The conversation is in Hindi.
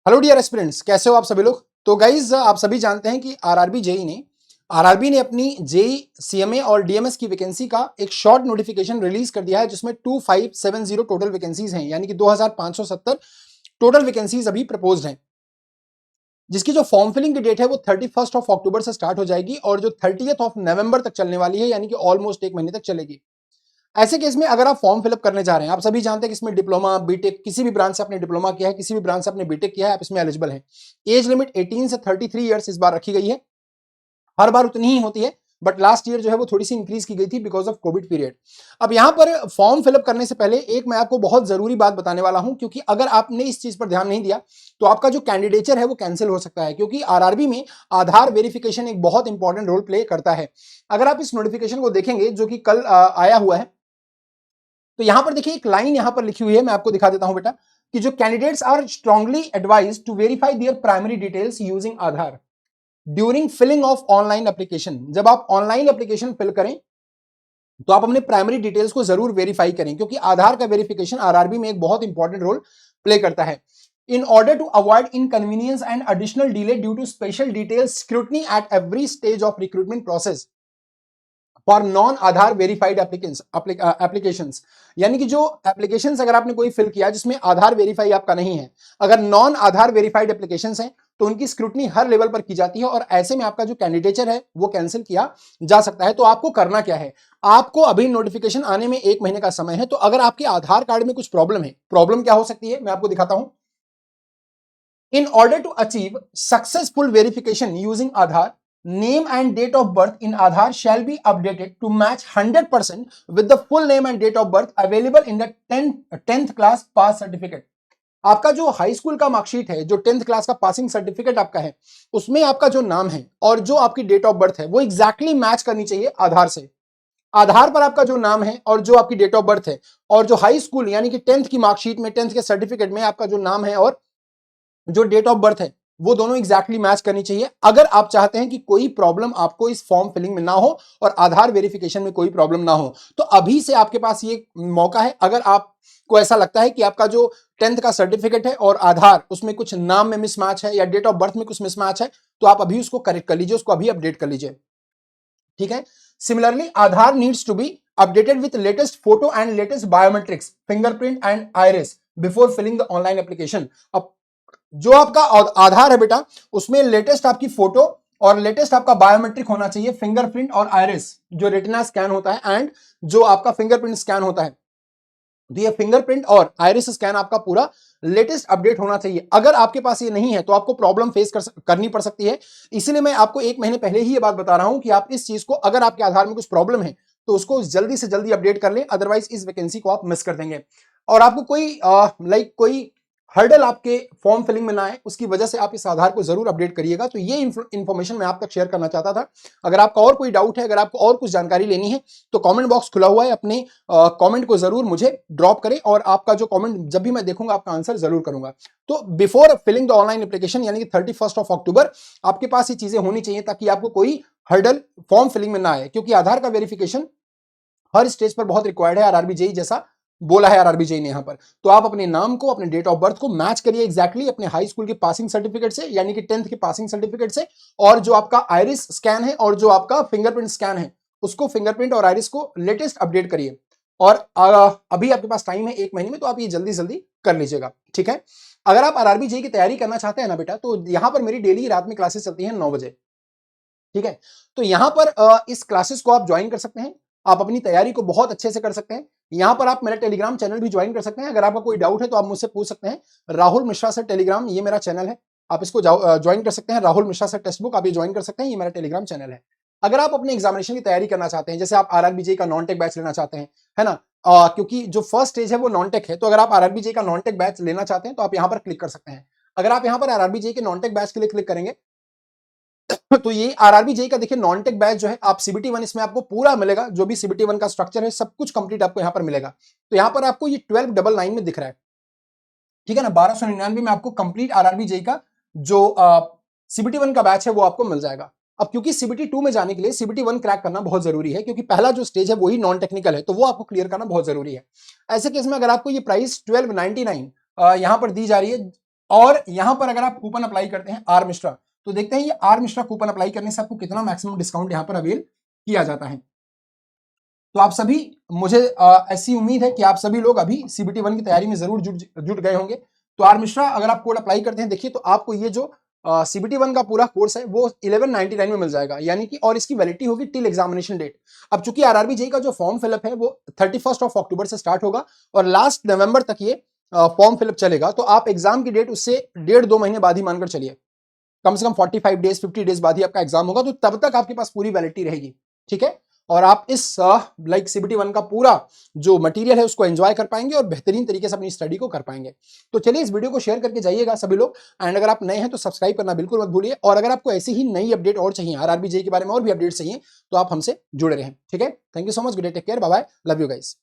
हेलो डियर एस्पिरेंट्स, कैसे हो आप सभी लोग। तो गाइज आप सभी जानते हैं कि आरआरबी ने अपनी जेई सीएमए और डीएमएस की वैकेंसी का एक शॉर्ट नोटिफिकेशन रिलीज कर दिया है, जिसमें 2570 टोटल वैकेंसीज हैं, यानी कि 2570 टोटल वैकेंसीज अभी प्रपोज्ड हैं, जिसकी जो फॉर्म फिलिंग की डेट है वो 31 ऑफ अक्टूबर से स्टार्ट हो जाएगी और जो 30 ऑफ नवंबर तक चलने वाली है, यानी कि ऑलमोस्ट एक महीने तक चलेगी। ऐसे केस में अगर आप फॉर्म फिलअप करने जा रहे हैं, आप सभी जानते हैं कि इसमें डिप्लोमा बीटेक किसी भी ब्रांच से आपने डिप्लोमा किया है, किसी भी ब्रांच से आपने बीटेक किया है, आप इसमें एलिजिबल हैं। एज लिमिट 18 से 33 ईयर्स इस बार रखी गई है। हर बार उतनी ही होती है, बट लास्ट ईयर जो है वो थोड़ी सी इंक्रीज की गई थी बिकॉज ऑफ कोविड पीरियड। अब यहां पर फॉर्म फिलअप करने से पहले एक मैं आपको बहुत जरूरी बात बताने वाला हूं, क्योंकि अगर आपने इस चीज पर ध्यान नहीं दिया तो आपका जो कैंडिडेचर है वो कैंसिल हो सकता है, क्योंकि आरआरबी में आधार वेरिफिकेशन एक बहुत इंपॉर्टेंट रोल प्ले करता है। अगर आप इस नोटिफिकेशन को देखेंगे जो कि कल आया हुआ है, तो यहां पर देखिए एक लाइन यहां पर लिखी हुई है, मैं आपको दिखा देता हूं बेटा, कि जो candidates are strongly advised to verify their primary details using Aadhaar during filling of online application. जब आप ऑनलाइन एप्लीकेशन फिल करें तो आप अपने प्राइमरी डिटेल्स को जरूर वेरीफाई करें, क्योंकि आधार का वेरिफिकेशन आरआरबी में एक बहुत इंपॉर्टेंट रोल प्ले करता है। In order to avoid inconvenience and additional delay due to special details scrutiny at every stage of recruitment process for non Aadhaar verified applications, यानी कि जो एप्लीकेशंस अगर आपने कोई फिल किया जिसमें आधार वेरीफाई आपका नहीं है, अगर नॉन आधार वेरीफाइड एप्लीकेशंस हैं तो उनकी स्क्रूटनी हर लेवल पर की जाती है और ऐसे में आपका जो कैंडिडेचर है वो कैंसिल किया जा सकता है। तो आपको करना क्या है, आपको अभी नोटिफिकेशन आने में एक महीने का समय है, तो अगर आपके आधार कार्ड में कुछ प्रॉब्लम है, प्रॉब्लम क्या हो सकती है मैं आपको दिखाता हूं। In order to achieve successful verification using Aadhaar, name and date of birth in Aadhaar shall be updated to match 100% with the full name and date of birth available in the 10th class pass certificate। आपका जो हाई स्कूल का मार्कशीट है, जो 10th क्लास का पासिंग सर्टिफिकेट आपका है, उसमें आपका जो नाम है और जो आपकी डेट ऑफ बर्थ है वो एग्जैक्टली मैच करनी चाहिए आधार से। आधार पर आपका जो नाम है और जो आपकी डेट ऑफ बर्थ है और जो हाई स्कूल यानी कि 10th की मार्कशीट में, 10th के सर्टिफिकेट में आपका जो नाम है और जो डेट ऑफ बर्थ है वो दोनों एग्जैक्टली मैच करनी चाहिए, अगर आप चाहते हैं कि कोई प्रॉब्लम आपको इस फॉर्म फिलिंग में ना हो और आधार वेरिफिकेशन में कोई प्रॉब्लम ना हो। तो अभी से आपके पास ये मौका है, अगर आपको ऐसा लगता है कि आपका जो 10th का सर्टिफिकेट है और आधार उसमें कुछ नाम में मिसमैच है या डेट ऑफ बर्थ में कुछ मिसमैच है, तो आप अभी उसको करेक्ट कर लीजिए, उसको अभी अपडेट कर लीजिए, ठीक है। Similarly Aadhaar needs to be updated with latest photo and latest biometrics, fingerprint and iris before filling the online application. अब जो आपका आधार है बेटा, उसमें लेटेस्ट आपकी फोटो और लेटेस्ट आपका बायोमेट्रिक होना चाहिए, फिंगरप्रिंट और आइरिस जो रेटिना स्कैन होता है एंड जो आपका फिंगरप्रिंट स्कैन होता है, तो ये फिंगरप्रिंट और आइरिस स्कैन आपका पूरा लेटेस्ट अपडेट होना चाहिए। अगर आपके पास ये नहीं है तो आपको प्रॉब्लम फेस करनी पड़ सकती है। इसीलिए मैं आपको एक महीने पहले ही ये बात बता रहा हूं कि आप इस चीज को, अगर आपके आधार में कुछ प्रॉब्लम है तो उसको जल्दी से जल्दी अपडेट कर लें, अदरवाइज इस वैकेंसी को आप मिस कर देंगे। और आपको कोई हर्डल आपके फॉर्म फिलिंग में ना आए, उसकी वजह से आप इस आधार को जरूर अपडेट करिएगा। तो ये इंफॉर्मेशन मैं आप तक शेयर करना चाहता था। अगर आपका और कोई डाउट है, अगर आपको और कुछ जानकारी लेनी है तो कमेंट बॉक्स खुला हुआ है, अपने कमेंट को जरूर मुझे ड्रॉप करें और आपका जो कमेंट जब भी मैं देखूंगा आपका आंसर जरूर करूंगा। तो before filling the online application यानी कि 31 ऑफ अक्टूबर आपके पास ये चीजें होनी चाहिए ताकि आपको कोई हर्डल फॉर्म फिलिंग में ना आए, क्योंकि आधार का वेरिफिकेशन हर स्टेज पर बहुत रिक्वायर्ड है, आरआरबी जेई जैसा बोला है आरआरबी जेई ने यहां पर। तो आप अपने नाम को, अपने डेट ऑफ बर्थ को मैच करिए एग्जैक्टली अपने हाई स्कूल के पासिंग सर्टिफिकेट से, यानी कि 10th के पासिंग सर्टिफिकेट से, और जो आपका आइरिस स्कैन है और जो आपका फिंगरप्रिंट स्कैन है उसको, फिंगरप्रिंट और आइरिस को लेटेस्ट अपडेट करिए। और अभी आपके पास टाइम है एक महीने में, तो आप ये जल्दी जल्दी कर लीजिएगा, ठीक है। अगर आप आरआरबी जेई की तैयारी करना चाहते हैं ना बेटा, तो यहां पर मेरी डेली रात में क्लासेस चलती हैं 9 बजे, ठीक है। तो यहां पर इस क्लासेस को आप ज्वाइन कर सकते हैं, आप अपनी तैयारी को बहुत अच्छे से कर सकते हैं। यहां पर आप मेरा टेलीग्राम चैनल भी ज्वाइन कर सकते हैं, अगर आपका कोई डाउट है तो आप मुझसे पूछ सकते हैं। राहुल मिश्रा सर टेलीग्राम, ये मेरा चैनल है, आप इसको ज्वाइन कर सकते हैं। Rahul Mishra sir text book आप ये ज्वाइन कर सकते हैं, ये मेरा टेलीग्राम चैनल है। अगर आप अपने एग्जामिनेशन की तैयारी करना चाहते हैं, जैसे आप आरआरबी जेई का नॉन टेक बैच लेना चाहते हैं, है ना, क्योंकि जो फर्स्ट स्टेज है वो नॉन टेक है, तो अगर आप आरआरबी जेई का नॉन टेक बैच लेना चाहते हैं तो आप यहां पर क्लिक कर सकते हैं। अगर आप यहां पर आरआरबी जेई के नॉन टेक बैच के लिए क्लिक करेंगे तो ये आरआरबी जेई का देखिए नॉन टेक बैच जो है, आप सीबीटी 1 इसमें आपको पूरा मिलेगा, जो भी सीबीटी 1 का स्ट्रक्चर है सब कुछ कंप्लीट आपको यहां पर मिलेगा। तो यहां पर आपको ये 1299 में दिख रहा है, ठीक है ना, 1299 में आपको कंप्लीट आरआरबी जेई का जो सीबीटी 1 का बैच है वो आपको मिल जाएगा। अब क्योंकि सीबीटी 2 में जाने के लिए सीबीटी 1 क्रैक करना बहुत जरूरी है, क्योंकि पहला जो स्टेज है वही नॉन टेक्निकल है, तो वो आपको क्लियर करना बहुत जरूरी है। ऐसे केस में अगर आपको ये प्राइस 1299 यहां पर दी जा रही है, और यहां पर अगर आप कूपन अप्लाई करते हैं आर मिश्रा, तो देखते हैं ये आर मिश्रा कूपन अप्लाई करने से आपको कितना मैक्सिमम डिस्काउंट यहां पर अवेल किया जाता है। तो आप सभी, मुझे ऐसी उम्मीद है कि आप सभी लोग अभी सीबीटी 1 की तैयारी में जरूर जुट गए होंगे। तो आर मिश्रा अगर आप कोड अप्लाई करते हैं, देखिए तो आपको ये जो सीबीटी 1 का पूरा कोर्स है वो 1199 में मिल जाएगा, यानी कि, और इसकी वैलिडिटी होगी टिल एग्जामिनेशन डेट। अब चूंकि आरआरबी जेई का जो फॉर्म फिलअप है वो 31 अक्टूबर से स्टार्ट होगा और लास्ट नवंबर तक ये फॉर्म फिलअप चलेगा। तो आप एग्जाम की डेट उससे 1.5-2 महीने बाद ही मानकर चलिए, कम से कम 45 डेज 50 डेज बाद ही आपका एग्जाम होगा, तो तब तक आपके पास पूरी वैलिडिटी रहेगी। ठीक है, और आप इस लाइक सीबीटी 1 का पूरा जो मटेरियल है उसको एंजॉय कर पाएंगे और बेहतरीन तरीके से अपनी स्टडी को कर पाएंगे। तो चलिए इस वीडियो को शेयर करके जाइएगा सभी लोग, एंड अगर आप नए हैं तो सब्सक्राइब करना बिल्कुल मत भूलिए, और अगर आपको ऐसी ही नई अपडेट और चाहिए, आरआरबी जेईई के बारे में और भी अपडेट चाहिए, तो आप हमसे जुड़े रहें। ठीक है, thank you so much, good day, take care, bye bye, love you guys.